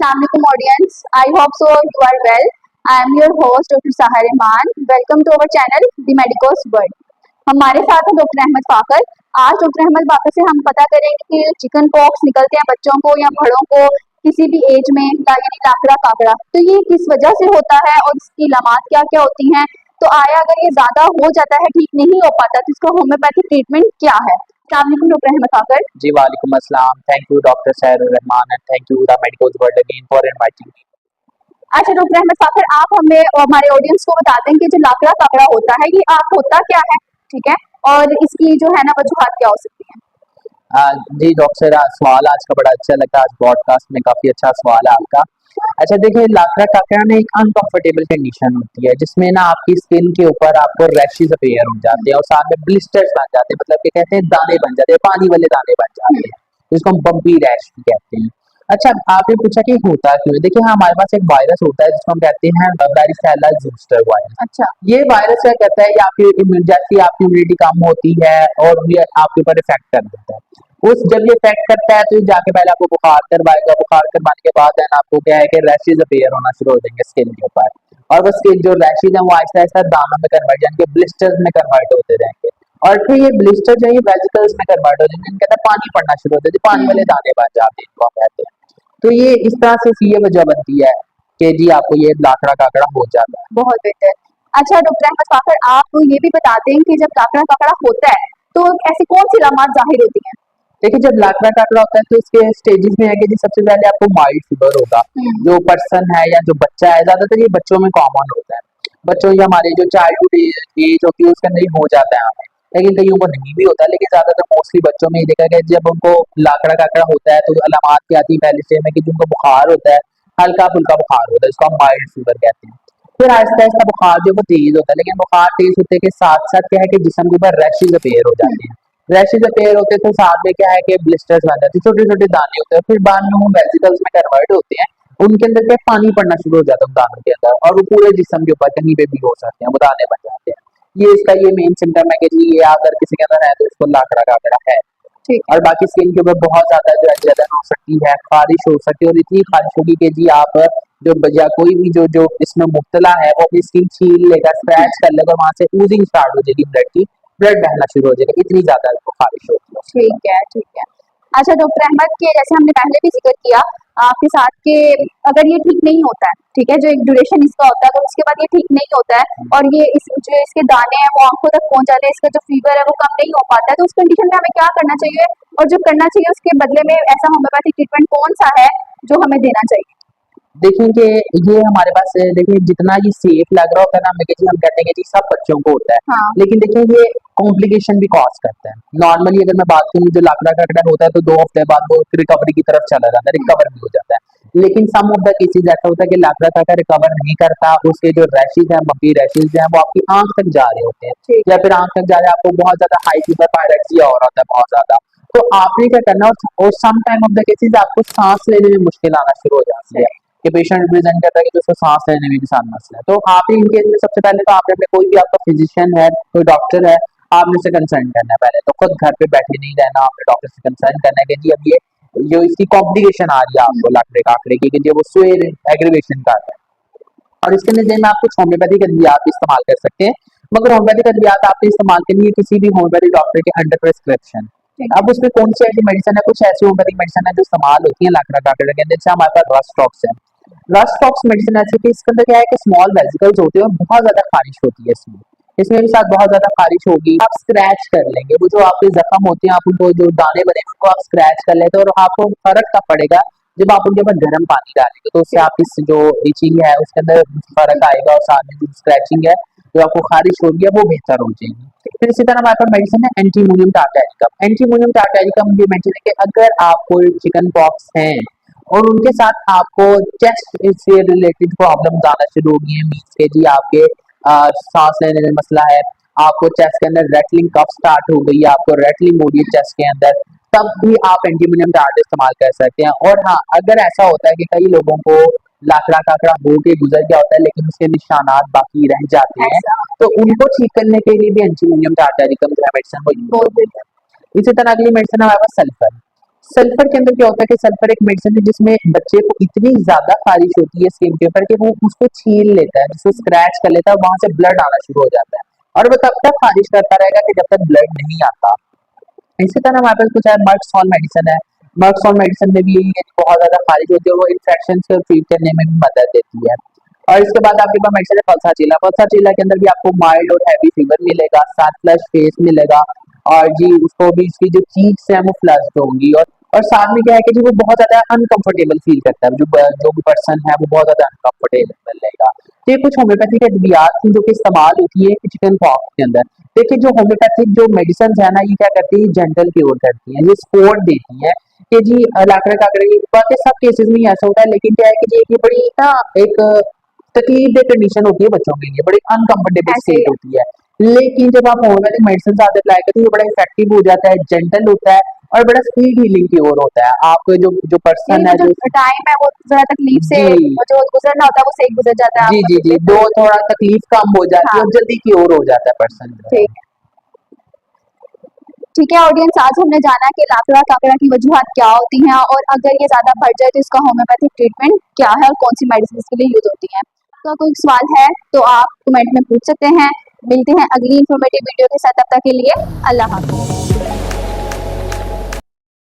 Assalamu alaikum audience. I hope so you are well. I am your host Dr. Sahar Rahman. Welcome to our channel The Medicos World. हमारे साथ है doctor Ahmad फाकर। आज doctor Ahmad फाकर से हम पता करेंगे कि चिकन पॉक्स निकलते हैं बच्चों को या बड़ों को किसी भी एज में यानी लाखड़ा काकड़ा, तो ये किस वजह से होता है और इसकी अलामत क्या क्या होती हैं। तो आया अगर ये ज्यादा हो जाता है, ठीक नहीं हो पाता, तो इसका होम्योपैथिक ट्रीटमेंट क्या है। अस्सलाम वालेकुम डॉक्टर अहमद फाकर। जी वालेकुम अस्सलाम। थैंक यू डॉक्टर सैर Rahman and thank you the medical world again for inviting me. अच्छा डॉक्टर अहमद फाकर, आप हमें और हमारे ऑडियंस को बता दें कि जो लाखड़ा काकड़ा होता है ये आप होता क्या है, ठीक है, और इसकी जो है ना वजूहत क्या हो सकती है। जी डॉक्टर सर, सवाल आज का बड़ा अच्छा लगा। आज ब्रॉडकास्ट में काफी अच्छा सवाल है आपका। अच्छा देखिए, लाखड़ा काकड़ा में एक अनकंफर्टेबल कंडीशन होती है जिसमें ना आपकी स्किन के ऊपर आपको रैशेस अपीयर हो जाते हैं और साथ में ब्लिस्टर्स बन जाते हैं, मतलब कि कहते हैं दाने बन जाते हैं, पानी वाले दाने बन जाते हैं, जिसको हम बम्पी रैश भी कहते हैं। अच्छा, आपने पूछा कि होता क्यों है। देखिए हाँ, हमारे पास एक वायरस होता है जिसको हम कहते हैं वारिसेला ज़ोस्टर वायरस। अच्छा। ये वायरस क्या करता है कि आपकी जैसी आपकी इम्यूनिटी कम होती है और ये आपके ऊपर इफेक्ट कर देता है। उस जब ये इफेक्ट करता है तो ये जाके पहले आपको बुखार करवाएगा, बुखार करवाने के बाद देन आपको क्या है कि रैशेज अपीयर होना शुरू हो जाएंगे स्किन के ऊपर, और वो स्किन जो रैशेज है वो आहिस्ता आहिस्ता दानों में कन्वर्ट, यानी कि ब्लिस्टर्स में कन्वर्ट होते जाएंगे, और फिर ये ब्लिस्टर जो है वेसिकल्स में कन्वर्ट हो जाएंगे, इनके अंदर पानी पड़ना शुरू होता है, पानी वाले दाने बन जाते हैं, इनको हम कहते हैं। तो ये इस तरह से ये वजह बनती है कि जी आपको ये लाखड़ा काकड़ा हो जाता है। बहुत बेहतर। अच्छा डॉक्टर अहमद फाकर, आप ये भी बताते हैं कि जब लाखड़ा काकड़ा होता है तो ऐसी कौन सी अलामत जाहिर होती हैं। देखिए, जब लाखड़ा काकड़ा होता है तो इसके स्टेजेस में है कि जी सबसे पहले आपको माइल्ड फीवर होगा। जो पर्सन है या जो बच्चा है, ज्यादातर ये बच्चों में कॉमन होता है। बच्चों या हमारे जो चाइल्डहुड एज होती है उसके अंदर ही हो जाता है हमें, लेकिन कईयों को नहीं भी होता है। लेकिन ज्यादातर मोस्टली बच्चों में ये देखा गया जब उनको लाखड़ा काकड़ा होता है तो अलामत क्या आती है पहले स्टेज में कि जिनको बुखार होता है, हल्का फुल्का बुखार होता है, इसको हम माइल्ड फीवर कहते हैं। फिर आहिस्ता आहिस्ता बुखार जो वो तेज होता है, लेकिन बुखार तेज होते के साथ साथ क्या है कि जिस्म के ऊपर रैशेज अपीयर हो जाते हैं। रैशेज अपीयर होते तो साथ में क्या है कि ब्लिस्टर्स बन जाते हैं, छोटे छोटे दाने होते हैं, फिर बाद में वो वेसिकल्स में कन्वर्ट होते हैं, उनके अंदर क्या पानी पड़ना शुरू हो जाता है दानों के अंदर, और वो पूरे जिस्म के ऊपर कहीं पे भी हो सकते हैं, वो दाने बन जाते हैं। ये इसका ये मेन सिम्टम है कि जी ये अगर किसी के अंदर है तो इसको लाखड़ा काकड़ा है। ठीक। और बाकी स्किन के ऊपर बहुत ज्यादा जो है जलन हो सकती है, खारिश हो सकती है, और इतनी खारिश होगी कि जी आप जो या कोई भी जो जो इसमें मुब्तला है वो अपनी स्किन छील लेगा, स्क्रैच कर लेगा, वहां से ऊजिंग स्टार्ट हो जाएगी, ब्लड की ब्लड बहना शुरू हो जाएगा, इतनी ज्यादा इसको खारिश होती है। ठीक है, ठीक है। अच्छा डॉक्टर अहमद के जैसे हमने पहले भी जिक्र किया आपके साथ कि अगर ये ठीक नहीं होता है, ठीक है, जो एक ड्यूरेशन इसका होता है, तो उसके बाद ये ठीक नहीं होता है और ये जो इसके दाने हैं वो आंखों तक पहुंच जाते हैं, इसका जो फीवर है वो कम नहीं हो पाता है, तो उस कंडीशन में हमें क्या करना चाहिए और जो करना चाहिए उसके बदले में ऐसा होम्योपैथिक ट्रीटमेंट कौन सा है जो हमें देना चाहिए। देखिए कि ये हमारे पास देखिए जितना ये सेफ लग रहा होता है ना हमें कि जी हम कहते हैं कि जी सब बच्चों को होता है, हाँ। लेकिन देखिए ये कॉम्प्लिकेशन भी कॉज करता है। नॉर्मली अगर मैं बात करूँ जो लाखड़ा काकड़ा होता है तो 2 हफ्ते बाद वो रिकवरी की तरफ चला जाता है, रिकवर भी हो जाता है। लेकिन सम ऑफ द केसेस ऐसा होता है कि लाखड़ा काकड़ा रिकवर नहीं करता, उसके जो रैशेज हैं, बम्पी रैशेज हैं, वो आपकी आंख तक जा रहे होते हैं, या फिर आंख तक जा रहे हैं, आपको बहुत ज्यादा हाई फीवर पायरेक्सिया हो रहा होता है बहुत ज्यादा। तो आपने क्या करना, और some time of the cases आपको सांस लेने में मुश्किल आना शुरू हो जाती है कि पेशेंट प्रेजेंट करता है कि उसको सांस लेने में भी साथ मसला है। तो आप इन केस में सबसे पहले तो आपने अपने कोई भी आपका फिजिशियन है, कोई डॉक्टर है, आपने से कंसल्ट करना है। पहले तो खुद घर पे बैठे नहीं रहना, आपने डॉक्टर से कंसल्ट करना है कि जी अब ये जो इसकी कॉम्प्लिकेशन आ रही है आपको लाखड़े काकड़े की, कि जो वो स्वेर एग्रीवेशन का है, और इसके लिए में आप कुछ होम्योपैथिक अद्वियात भी इस्तेमाल कर सकते हैं, मगर होम्योपैथिक अद्वियात आपने इस्तेमाल करनी है किसी भी होम्योपैथिक डॉक्टर के अंडर प्रिस्क्रिप्शन। अब उसमें कौन सी ऐसी मेडिसिन है, कुछ ऐसी होम्योपैथिक मेडिसिन है जो इस्तेमाल होती है लाखड़ा काकड़े के अंदर, जैसे हमारे पास रस्टॉक्स है। रस्टॉक्स मेडिसिन ऐसी कि इसके अंदर क्या है कि स्मॉल वेसिकल्स होते हैं और बहुत ज्यादा खारिश होती है इसमें, इसमें भी साथ बहुत ज्यादा खारिश होगी। आप स्क्रैच कर लेंगे, वो जो आपके जख्म होते हैं, आप उनको जो दाने बने उनको आप स्क्रैच कर लेते हैं, और आपको फर्क तब पड़ेगा जब आप उनके ऊपर गर्म पानी डालेंगे, तो उससे आपकी जो इचिंग है उसके अंदर फर्क आएगा, और साथ में जो स्क्रैचिंग है, जो आपको खारिश होगी है वो बेहतर हो जाएगी। फिर इसी तरह हमारे पास मेडिसिन है एंटीमोनियम टार्टारिकम। एंटीमोनियम टार्टारिकम ये मेडिसिन है कि अगर आपको चिकन पॉक्स है और उनके साथ आपको चेस्ट से रिलेटेड प्रॉब्लम आना शुरू हो गई है, मीन्स के जी आपके सांस लेने में मसला है, आपको चेस्ट के अंदर रेटलिंग कफ स्टार्ट हो गई है, आपको रेटलिंग हो रही है चेस्ट के अंदर, तब भी आप एंटीमोनियम टार्ट इस्तेमाल कर सकते हैं। और हाँ, अगर ऐसा होता है कि कई लोगों को लाखड़ा काकड़ा हो के गुजर गया होता है लेकिन उसके निशानात बाकी रह जाते हैं, तो उनको ठीक करने के लिए भी एंटीमोनियम टार्टारिकम जो है मेडिसिन वो यूज होती है। इसी तरह अगली मेडिसिन हमारे पास सल्फर। सल्फर के अंदर क्या होता है कि सल्फर एक मेडिसिन है जिसमें बच्चे को इतनी ज्यादा खारिश होती है स्किन के ऊपर कि वो उसको छील लेता है, जिसको स्क्रैच कर लेता है, वहां से ब्लड आना शुरू हो जाता है और वो तब तक खारिश करता रहेगा कि जब तक ब्लड नहीं आता। इसी तरह हमारे पास कुछ है मर्क्सॉल मेडिसिन है। मर्क्सॉल मेडिसिन में भी यही है कि बहुत ज्यादा खारिश होती है, वो इन्फेक्शन को ट्रीट करने में भी मदद देती है। और इसके बाद आपके पास मेडिसिन है पल्साचीला। पल्साचीला के अंदर भी आपको माइल्ड और हैवी फीवर मिलेगा, साथ फ्लश फेस मिलेगा और जी उसको भी इसकी जो चीक्स हैं वो फ्लश्ड होंगी और साथ में क्या है कि जी वो बहुत ज्यादा अनकंफर्टेबल फील करता है, जो भी पर्सन है वो बहुत ज्यादा अनकंफर्टेबल रहेगा। तो ये कुछ होम्योपैथिक अद्वियात थी जो कि इस्तेमाल होती है चिकन पॉक्स के अंदर। देखिए जो होम्योपैथिक जो मेडिसिन है ना, ये क्या करती है, जेंटल क्योर करती है, ये सपोर्ट देती है कि जी लाकड़ा काकड़ा की बाकी सब केसेस में ही ऐसा होता है, लेकिन क्या है कि जी एक ये बड़ी ना एक तकलीफ दे कंडीशन होती है बच्चों के लिए, बड़ी अनकंफर्टेबल ऐसे ही स्टेट है। होती है। लेकिन जब आप होम्योपैथिक मेडिसिन आते अप्लाई करते हैं तो बड़ा इफेक्टिव हो जाता है, जेंटल होता है और बड़ा स्पीड हीलिंग की ओर होता है। आपको जो जो यानी पर्सन वो है जो जो टाइम है वो ज़रा तकलीफ से जी वो जो गुज़रना होता है वो सही गुज़र जाता है जी आपका जी जी, तकलीफ दो थोड़ी थोड़ा तकलीफ कम हो जाती है हाँ, और जल्दी क्योर हो जाता है पर्सन जो है। ठीक है। ठीक है ऑडियंस, आज हमने जाना कि लाफड़ा काकड़ा की वजूहत क्या होती हैं और अगर ये ज़्यादा बढ़ जाए तो इसका होम्योपैथिक ट्रीटमेंट क्या है और कौन सी मेडिसिन इसके लिए यूज़ होती हैं। तो कोई सवाल है तो आप कमेंट में पूछ सकते हैं। मिलते हैं अगली इन्फॉर्मेटिव वीडियो के साथ, तब तक के लिए अल्लाह हाफ़िज़।